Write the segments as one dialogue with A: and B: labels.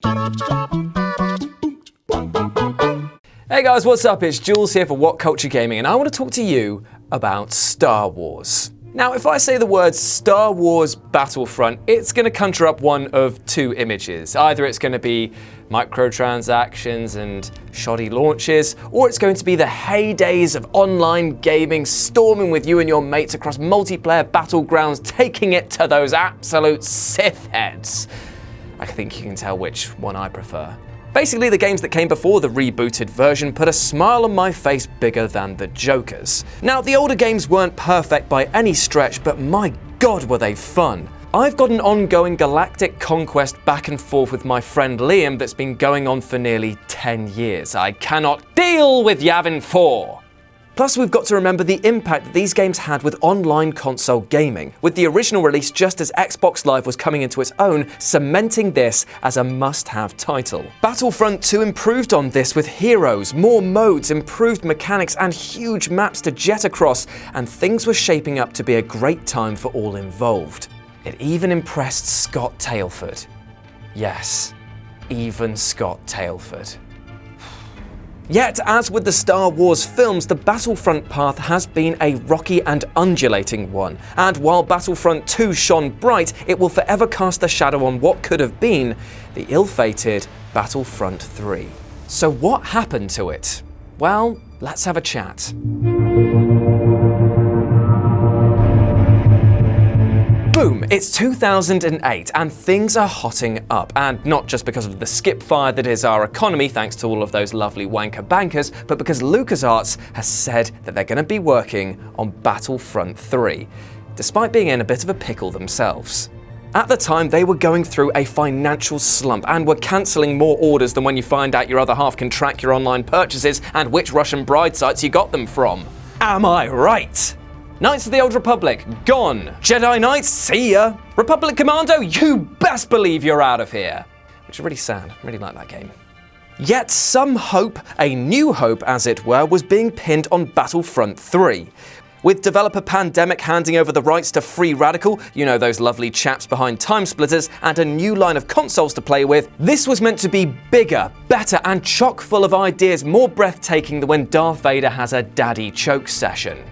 A: Hey guys, what's up? It's Jules here for What Culture Gaming, and I want to talk to you about Star Wars. Now, if I say the words Star Wars Battlefront, it's going to conjure up one of two images. Either it's going to be microtransactions and shoddy launches, or it's going to be the heydays of online gaming, storming with you and your mates across multiplayer battlegrounds, taking it to those absolute Sith heads. I think you can tell which one I prefer. Basically, the games that came before the rebooted version put a smile on my face bigger than the Joker's. Now, the older games weren't perfect by any stretch, but my god were they fun. I've got an ongoing galactic conquest back and forth with my friend Liam that's been going on for nearly 10 years. I cannot deal with Yavin 4! Plus, we've got to remember the impact that these games had with online console gaming, with the original release just as Xbox Live was coming into its own, cementing this as a must-have title. Battlefront 2 improved on this with heroes, more modes, improved mechanics, and huge maps to jet across, and things were shaping up to be a great time for all involved. It even impressed Scott Tailford. Yes, even Scott Tailford. Yet, as with the Star Wars films, the Battlefront path has been a rocky and undulating one, and while Battlefront 2 shone bright, it will forever cast a shadow on what could have been the ill-fated Battlefront 3. So what happened to it? Well, let's have a chat. Boom, it's 2008 and things are hotting up, and not just because of the skip fire that is our economy thanks to all of those lovely wanker bankers, but because LucasArts has said that they're going to be working on Battlefront 3, despite being in a bit of a pickle themselves. At the time, they were going through a financial slump and were cancelling more orders than when you find out your other half can track your online purchases and which Russian bride sites you got them from. Am I right? Knights of the Old Republic, gone. Jedi Knights, see ya. Republic Commando, you best believe you're out of here. Which is really sad, I really like that game. Yet some hope, a new hope as it were, was being pinned on Battlefront 3. With developer Pandemic handing over the rights to Free Radical, you know those lovely chaps behind Time Splitters, and a new line of consoles to play with, this was meant to be bigger, better, and chock full of ideas more breathtaking than when Darth Vader has a daddy choke session.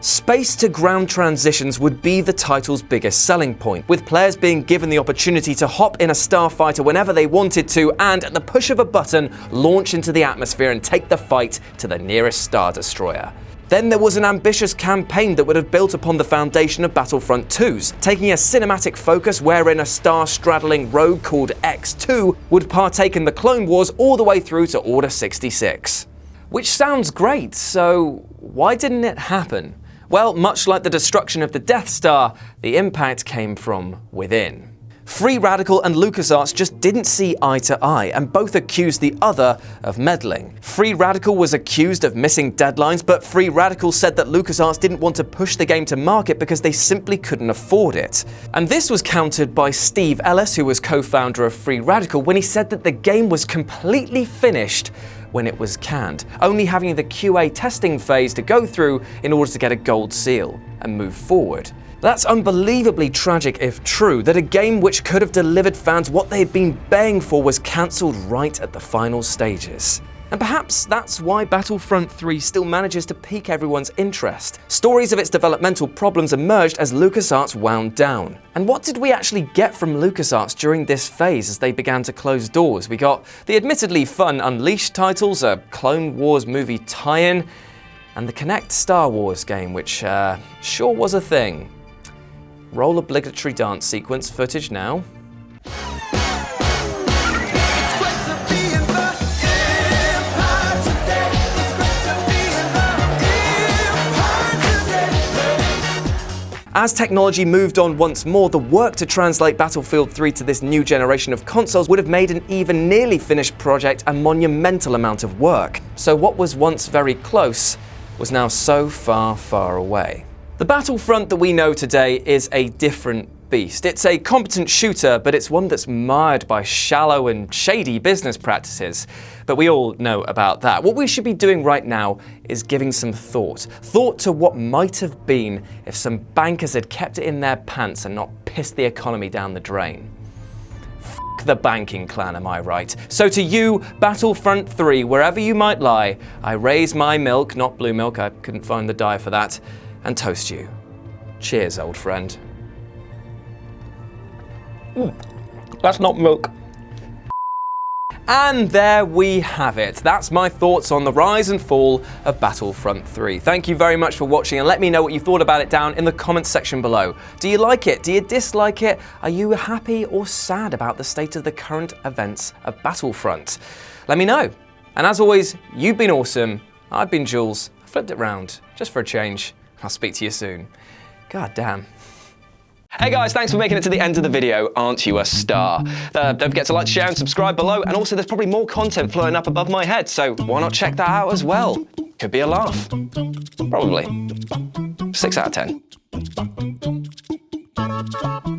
A: Space-to-ground transitions would be the title's biggest selling point, with players being given the opportunity to hop in a starfighter whenever they wanted to and, at the push of a button, launch into the atmosphere and take the fight to the nearest Star Destroyer. Then there was an ambitious campaign that would have built upon the foundation of Battlefront 2's, taking a cinematic focus wherein a star-straddling rogue called X2 would partake in the Clone Wars all the way through to Order 66. Which sounds great, so why didn't it happen? Well, much like the destruction of the Death Star, the impact came from within. Free Radical and LucasArts just didn't see eye to eye, and both accused the other of meddling. Free Radical was accused of missing deadlines, but Free Radical said that LucasArts didn't want to push the game to market because they simply couldn't afford it. And this was countered by Steve Ellis, who was co-founder of Free Radical, when he said that the game was completely finished when it was canned, only having the QA testing phase to go through in order to get a gold seal and move forward. That's unbelievably tragic if true, that a game which could have delivered fans what they had been baying for was cancelled right at the final stages. And perhaps that's why Battlefront 3 still manages to pique everyone's interest. Stories of its developmental problems emerged as LucasArts wound down. And what did we actually get from LucasArts during this phase as they began to close doors? We got the admittedly fun Unleashed titles, a Clone Wars movie tie-in, and the Kinect Star Wars game, which sure was a thing. Roll obligatory dance sequence footage now. As technology moved on once more, the work to translate Battlefield 3 to this new generation of consoles would have made an even nearly finished project a monumental amount of work. So what was once very close was now so far, far away. The Battlefront that we know today is a different beast. It's a competent shooter, but it's one that's marred by shallow and shady business practices. But we all know about that. What we should be doing right now is giving some thought to what might have been if some bankers had kept it in their pants and not pissed the economy down the drain. the banking clan, am I right? So to you, Battlefront 3, wherever you might lie, I raise my milk, not blue milk, I couldn't find the dye for that, and toast you. Cheers, old friend. That's not milk. And there we have it. That's my thoughts on the rise and fall of Battlefront 3. Thank you very much for watching, and let me know what you thought about it down in the comments section below. Do you like it? Do you dislike it? Are you happy or sad about the state of the current events of Battlefront? Let me know. And as always, you've been awesome. I've been Jules. I flipped it round, just for a change. I'll speak to you soon. God damn. Hey guys, thanks for making it to the end of the video. Aren't you a star? Don't forget to like, share and subscribe below, and also there's probably more content floating up above my head, so why not check that out as well? Could be a laugh. Probably. 6 out of 10.